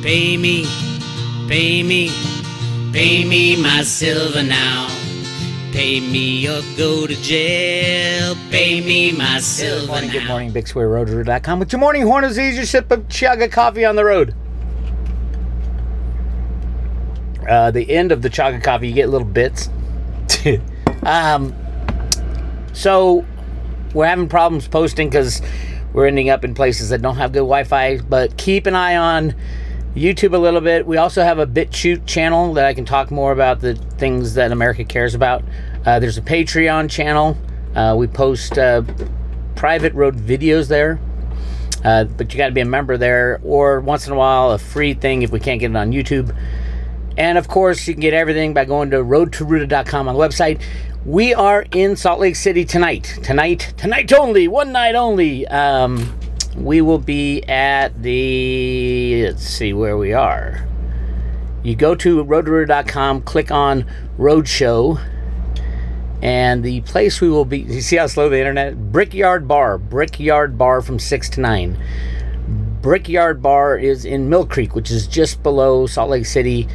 Pay me, pay me, pay me my silver now. Pay me or go to jail. Pay me my silver now. Good morning, Bix Weir, RoadRooter.com. With your morning horn disease, your sip of chaga coffee on the road. The end of the chaga coffee, you get little bits. So we're having problems posting because we're ending up in places that don't have good Wi-Fi, but keep an eye on YouTube a little bit. We also have a BitChute channel that I can talk more about the things that America cares about. There's a Patreon channel. We post private road videos there, but you got to be a member there, or once in a while a free thing if we can't get it on YouTube. And of course, you can get everything by going to roadtoruta.com on the website. We are in Salt Lake City tonight only, one night only. We will be at the, let's see where we are. You go to roadtoruta.com, click on Roadshow, and the place we will be, you see how slow the internet? Brickyard Bar from 6 to 9. Brickyard Bar is in Mill Creek, which is just below Salt Lake City.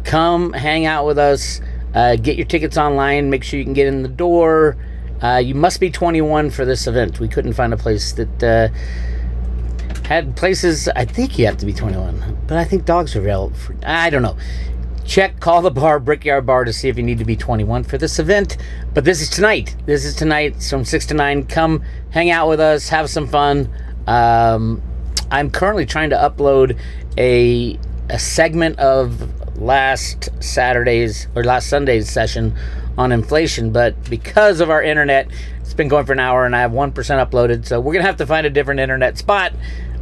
Come hang out with us. Get your tickets online. Make sure you can get in the door. You must be 21 for this event. We couldn't find a place that had places. I think you have to be 21, but I think dogs are available. I don't know. Call the bar, Brickyard Bar, to see if you need to be 21 for this event. But this is tonight. It's from 6 to 9. Come hang out with us. Have some fun. I'm currently trying to upload a segment of last Sunday's session on inflation, but because of our internet, it's been going for an hour and I have 1% uploaded, so we're gonna have to find a different internet spot.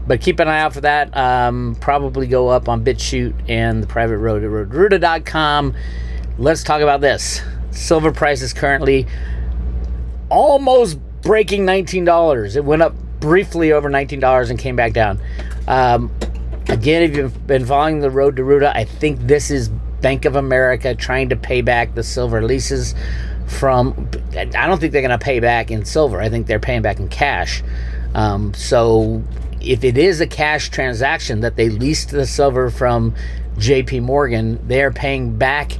But keep an eye out for that. Probably go up on BitChute and the private road at roadruta.com. Let's talk about this. Silver price is currently almost breaking $19. It went up briefly over $19 and came back down. Again, if you've been following the Road to Ruta, I think this is Bank of America trying to pay back the silver leases from... I don't think they're going to pay back in silver. I think they're paying back in cash. So if it is a cash transaction that they leased the silver from JPMorgan, they are paying back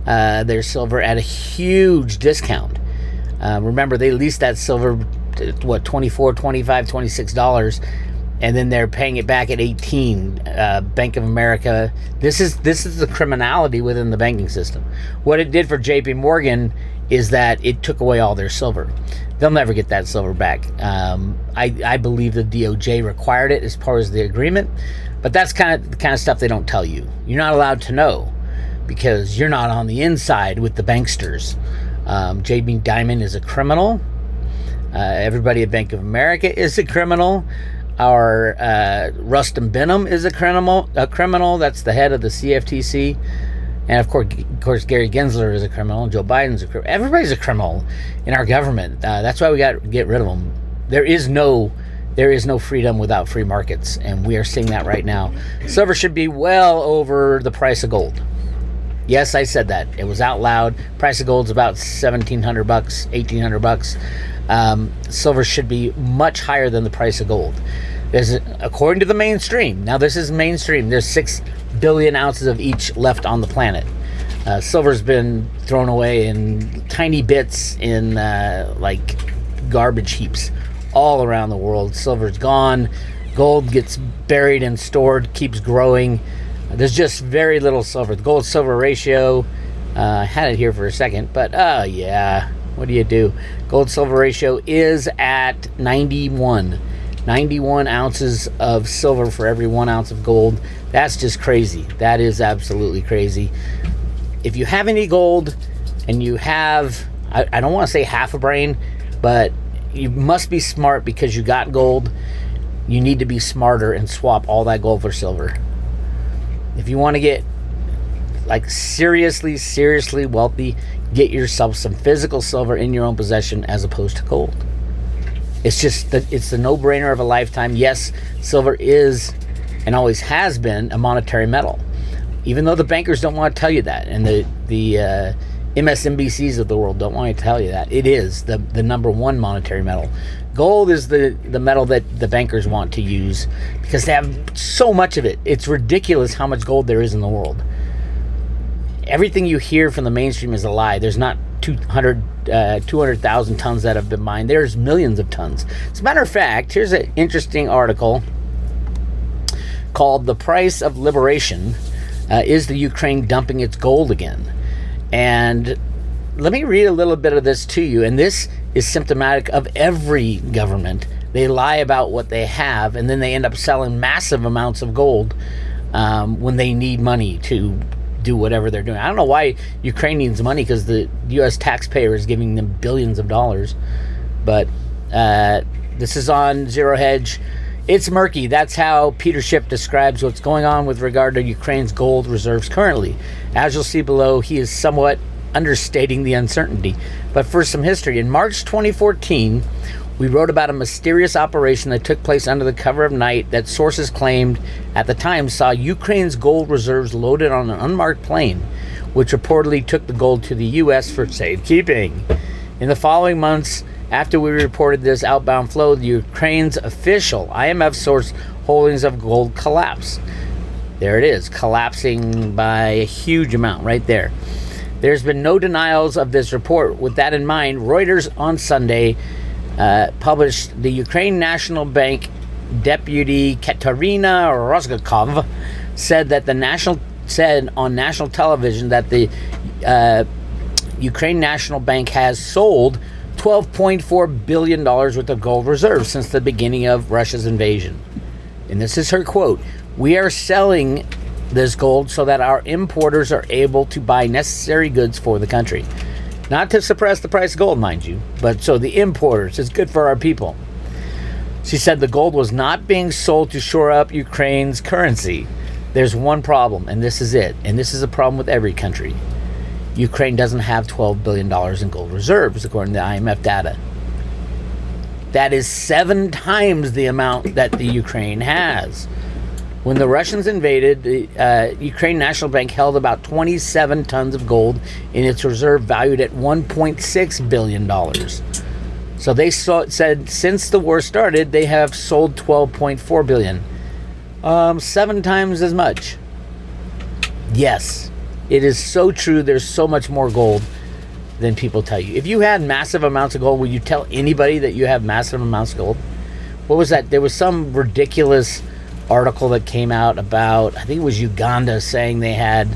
their silver at a huge discount. Remember, they leased that silver, what, $24, $25, $26, and then they're paying it back at 18. Bank of America. This is the criminality within the banking system. What it did for JPMorgan is that it took away all their silver. They'll never get that silver back. I believe the DOJ required it as part of the agreement, but that's the kind of stuff they don't tell you. You're not allowed to know because you're not on the inside with the banksters. Jamie Dimon is a criminal. Everybody at Bank of America is a criminal. Our Rustin Benham is a criminal. That's the head of the CFTC. And of course, Gary Gensler is a criminal. Joe Biden's a criminal. Everybody's a criminal in our government. That's why we got to get rid of them. There is no freedom without free markets, and we are seeing that right now. Silver should be well over the price of gold. Yes, I said that. It was out loud. Price of gold's about $1,700, $1,800. Silver should be much higher than the price of gold. According to the mainstream. Now, this is mainstream. There's 6 billion ounces of each left on the planet. Silver's been thrown away in tiny bits in like garbage heaps all around the world. Silver's gone. Gold gets buried and stored, keeps growing. There's just very little silver. The gold-silver ratio, I had it here for a second, but yeah, what do you do? Gold-silver ratio is at 91. 91 ounces of silver for every 1 ounce of gold. That's just crazy. That is absolutely crazy. If you have any gold and you have, I don't want to say half a brain, but you must be smart because you got gold. You need to be smarter and swap all that gold for silver. If you want to get like seriously wealthy, get yourself some physical silver in your own possession as opposed to gold. It's the no-brainer of a lifetime. Yes, silver is and always has been a monetary metal, even though the bankers don't want to tell you that, and the MSNBCs of the world don't want to tell you that. It is the number one monetary metal. Gold is the metal that the bankers want to use because they have so much of it. It's ridiculous how much gold there is in the world. Everything you hear from the mainstream is a lie. There's not 200,000 tons that have been mined. There's millions of tons. As a matter of fact, here's an interesting article called "The Price of Liberation. Is the Ukraine dumping its gold again?" And let me read a little bit of this to you. And this is symptomatic of every government. They lie about what they have, and then they end up selling massive amounts of gold when they need money to do whatever they're doing. I don't know why Ukraine needs money, because the U.S. taxpayer is giving them billions of dollars. But this is on Zero Hedge. It's murky. That's how Peter Schiff describes what's going on with regard to Ukraine's gold reserves currently. As you'll see below, he is somewhat understating the uncertainty. But for some history, in March 2014, we wrote about a mysterious operation that took place under the cover of night that sources claimed at the time saw Ukraine's gold reserves loaded on an unmarked plane, which reportedly took the gold to the U.S. for safekeeping. In the following months, after we reported this outbound flow, the Ukraine's official IMF source holdings of gold collapsed. There it is, collapsing by a huge amount right there. There's been no denials of this report. With that in mind, Reuters on Sunday published the Ukraine National Bank deputy Katerina Rozgakov said on national television that the Ukraine National Bank has sold $12.4 billion worth of gold reserves since the beginning of Russia's invasion. And this is her quote: "We are selling this gold so that our importers are able to buy necessary goods for the country." Not to suppress the price of gold, mind you, but so the importers, it's good for our people. She said the gold was not being sold to shore up Ukraine's currency. There's one problem, and this is it. And this is a problem with every country. Ukraine doesn't have $12 billion in gold reserves, according to IMF data. That is 7 times the amount that the Ukraine has. When the Russians invaded, the Ukraine National Bank held about 27 tons of gold in its reserve, valued at $1.6 billion. So they said since the war started, they have sold $12.4 billion. 7 times as much. Yes, it is so true. There's so much more gold than people tell you. If you had massive amounts of gold, would you tell anybody that you have massive amounts of gold? What was that? There was some ridiculous article that came out about, I think it was Uganda, saying they had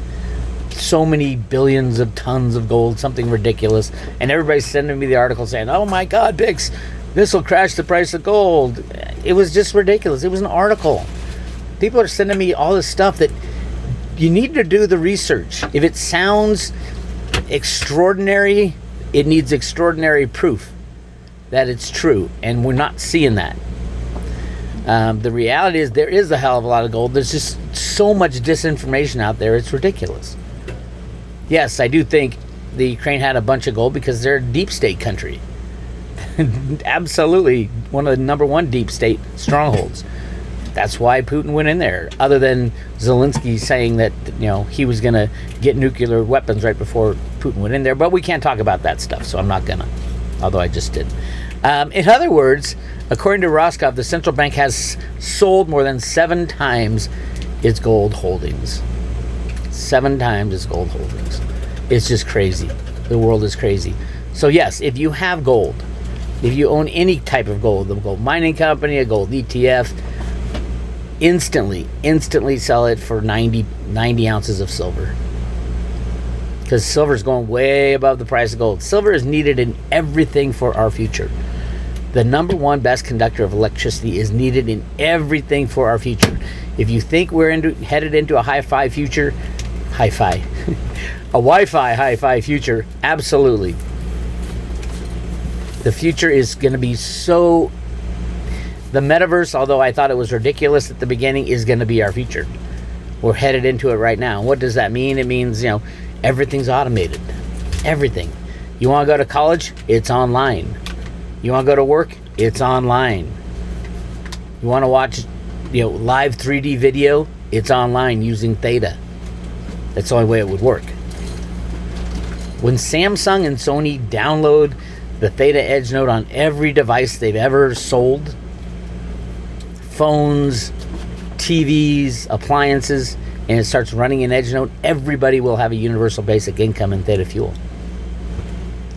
so many billions of tons of gold, something ridiculous. And everybody's sending me the article saying, "Oh my God, Bix, this will crash the price of gold." It was just ridiculous. It was an article. People are sending me all this stuff that you need to do the research. If it sounds extraordinary, it needs extraordinary proof that it's true. And we're not seeing that. The reality is there is a hell of a lot of gold. There's just so much disinformation out there. It's ridiculous. Yes, I do think the Ukraine had a bunch of gold because they're a deep state country. Absolutely one of the number one deep state strongholds. That's why Putin went in there. Other than Zelensky saying that, he was going to get nuclear weapons right before Putin went in there. But we can't talk about that stuff, so I'm not going to. Although I just did. In other words, according to Roscoff, the central bank has sold more than 7 times its gold holdings. 7 times its gold holdings. It's just crazy. The world is crazy. So yes, if you have gold, if you own any type of gold, a gold mining company, a gold ETF, instantly sell it for 90 ounces of silver. Because silver is going way above the price of gold. Silver is needed in everything for our future. The number one best conductor of electricity is needed in everything for our future. If you think we're headed into a hi-fi future, a Wi-Fi hi-fi future, absolutely. The future is going to be so... The metaverse, although I thought it was ridiculous at the beginning, is going to be our future. We're headed into it right now. What does that mean? It means, everything's automated. Everything. You want to go to college? It's online. You want to go to work? It's online. You want to watch, live 3D video? It's online using Theta. That's the only way it would work. When Samsung and Sony download the Theta Edge node on every device they've ever sold. Phones, TVs, appliances, and it starts running an Edge node, everybody will have a universal basic income in Theta Fuel.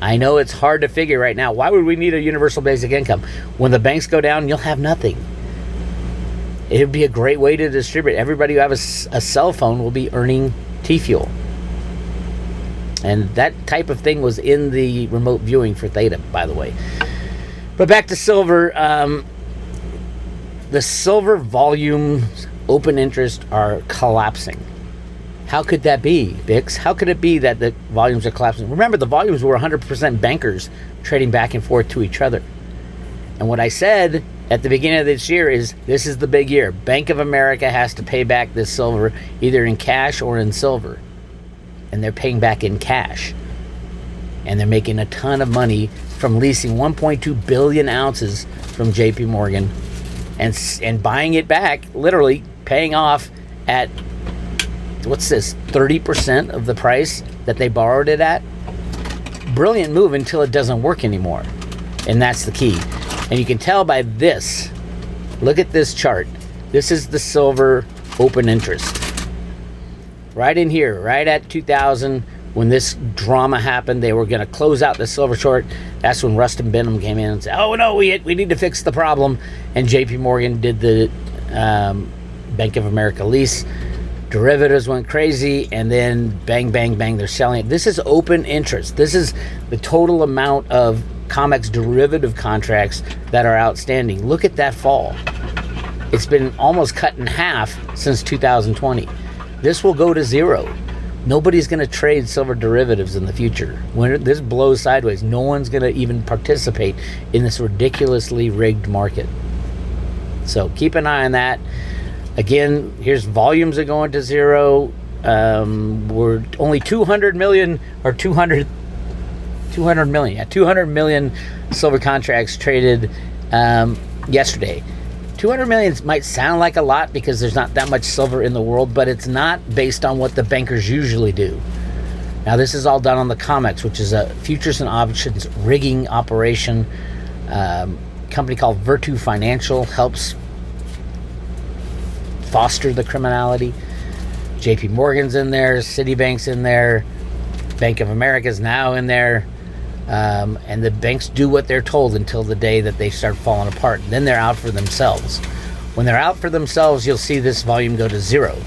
I know it's hard to figure right now. Why would we need a universal basic income? When the banks go down, you'll have nothing. It would be a great way to distribute. Everybody who has a cell phone will be earning T-Fuel. And that type of thing was in the remote viewing for Theta, by the way. But back to silver. The silver volumes, open interest, are collapsing. How could that be, Bix? How could it be that the volumes are collapsing? Remember, the volumes were 100% bankers trading back and forth to each other. And what I said at the beginning of this year is, this is the big year. Bank of America has to pay back this silver either in cash or in silver. And they're paying back in cash. And they're making a ton of money from leasing 1.2 billion ounces from JPMorgan and buying it back, literally paying off at, what's this, 30% of the price that they borrowed it at? Brilliant move until it doesn't work anymore. And that's the key. And you can tell by this. Look at this chart. This is the silver open interest. Right in here, right at 2000, when this drama happened, they were going to close out the silver short. That's when Rustin Benham came in and said, oh no, we need to fix the problem. And JPMorgan did the Bank of America lease. Derivatives went crazy, and then bang, bang, bang, they're selling it. This is open interest. This is the total amount of COMEX derivative contracts that are outstanding. Look at that fall. It's been almost cut in half since 2020. This will go to zero. Nobody's going to trade silver derivatives in the future. When this blows sideways, no one's going to even participate in this ridiculously rigged market. So keep an eye on that. Again, here's volumes are going to zero. We're only 200 million silver contracts traded yesterday. 200 million might sound like a lot because there's not that much silver in the world, but it's not based on what the bankers usually do. Now, this is all done on the COMEX, which is a futures and options rigging operation. Company called Virtu Financial helps foster the criminality. JPMorgan's in there, Citibank's in there, Bank of America's now in there. And the banks do what they're told until the day that they start falling apart. Then they're out for themselves. When they're out for themselves, you'll see this volume go to zero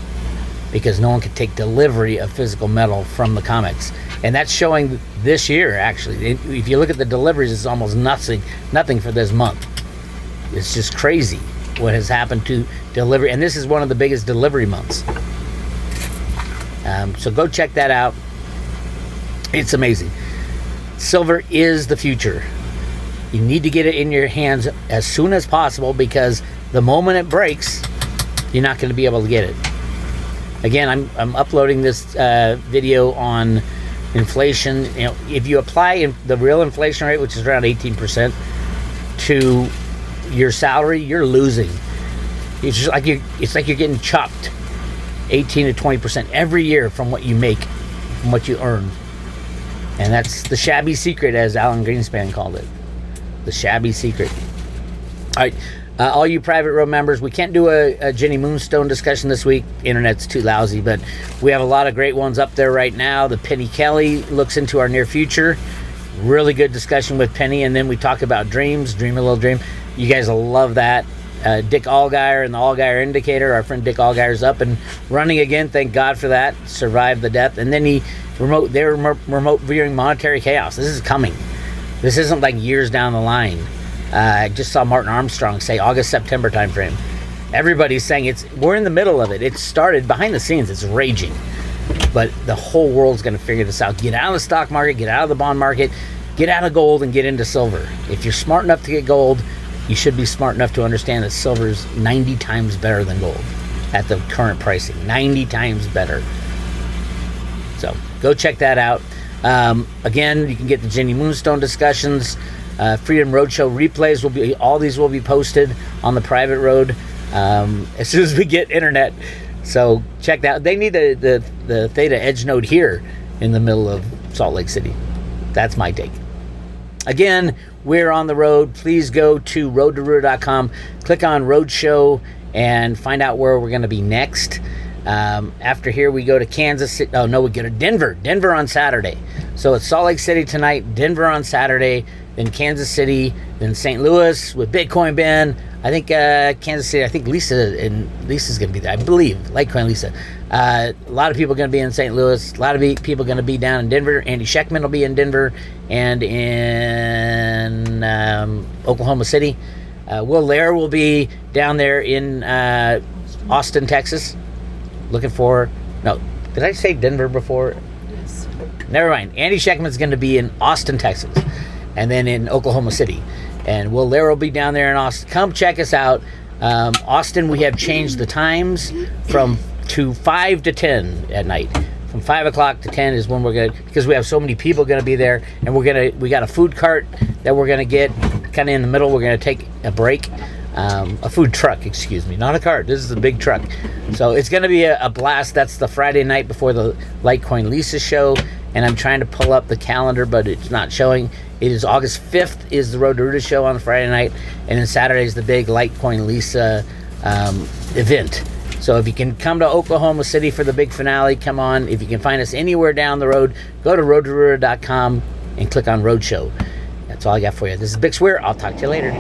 because no one can take delivery of physical metal from the COMEX. And that's showing this year, actually. If you look at the deliveries, it's almost nothing for this month. It's just crazy what has happened to delivery. And this is one of the biggest delivery months. So go check that out. It's amazing. Silver is the future. You need to get it in your hands as soon as possible because the moment it breaks, you're not going to be able to get it. Again, I'm uploading this video on inflation. You know, if you apply the real inflation rate, which is around 18%, to your salary, you're losing. It's just like it's like you're getting chopped 18 to 20% every year from what you make, from what you earn. And that's the shabby secret, as Alan Greenspan called it. The shabby secret. All right, all you private row members, we can't do a Jenny Moonstone discussion this week. Internet's too lousy, but we have a lot of great ones up there right now. The Penny Kelly looks into our near future. Really good discussion with Penny. And then we talk about dreams, dream a little dream. You guys will love that. Dick Allgaier and the Allgaier Indicator. Our friend Dick Allgaier's up and running again. Thank God for that. Survived the death. And then they're remote viewing monetary chaos. This is coming. This isn't like years down the line. I just saw Martin Armstrong say August, September timeframe. Everybody's saying we're in the middle of it. It started behind the scenes. It's raging. But the whole world's going to figure this out. Get out of the stock market. Get out of the bond market. Get out of gold and get into silver. If you're smart enough to get gold, you should be smart enough to understand that silver is 90 times better than gold at the current pricing. 90 times better. So go check that out. Again, you can get the Jenny Moonstone discussions. Freedom Roadshow replays all these will be posted on the private road as soon as we get internet. So check that out. They need the Theta Edge node here in the middle of Salt Lake City. That's my take. Again, we're on the road. Please go to roadtoruta.com, click on Roadshow, and find out where we're going to be next. After here, we go to Kansas City. Oh, no, we go to Denver. Denver on Saturday. So it's Salt Lake City tonight, Denver on Saturday, then Kansas City, then St. Louis with Bitcoin Ben. I think Kansas City, I think Lisa's going to be there, I believe, Litecoin Lisa. A lot of people are going to be in St. Louis. A lot of people are going to be down in Denver. Andy Scheckman will be in Denver and in Oklahoma City. Will Lair will be down there in Austin, Texas. Did I say Denver before? Yes. Never mind. Andy Scheckman's going to be in Austin, Texas, and then in Oklahoma City. And Will Lair will be down there in Austin. Come check us out. Austin, we have changed the times to 5 to 10 at night. From 5 o'clock to 10 is when we're going to, because we have so many people going to be there, and we got a food cart that we're going to get kind of in the middle. We're going to take a break. A food truck, excuse me, not a cart. This is a big truck. So it's going to be a blast. That's the Friday night before the Litecoin Leases show, and I'm trying to pull up the calendar, but it's not showing. It is August 5th is the Road to Ruta show on Friday night, and then Saturday is the big Litecoin Lisa event. So if you can come to Oklahoma City for the big finale, come on. If you can find us anywhere down the road, go to roadtoruta.com and click on Roadshow. That's all I got for you. This is Bix Weir. I'll talk to you later.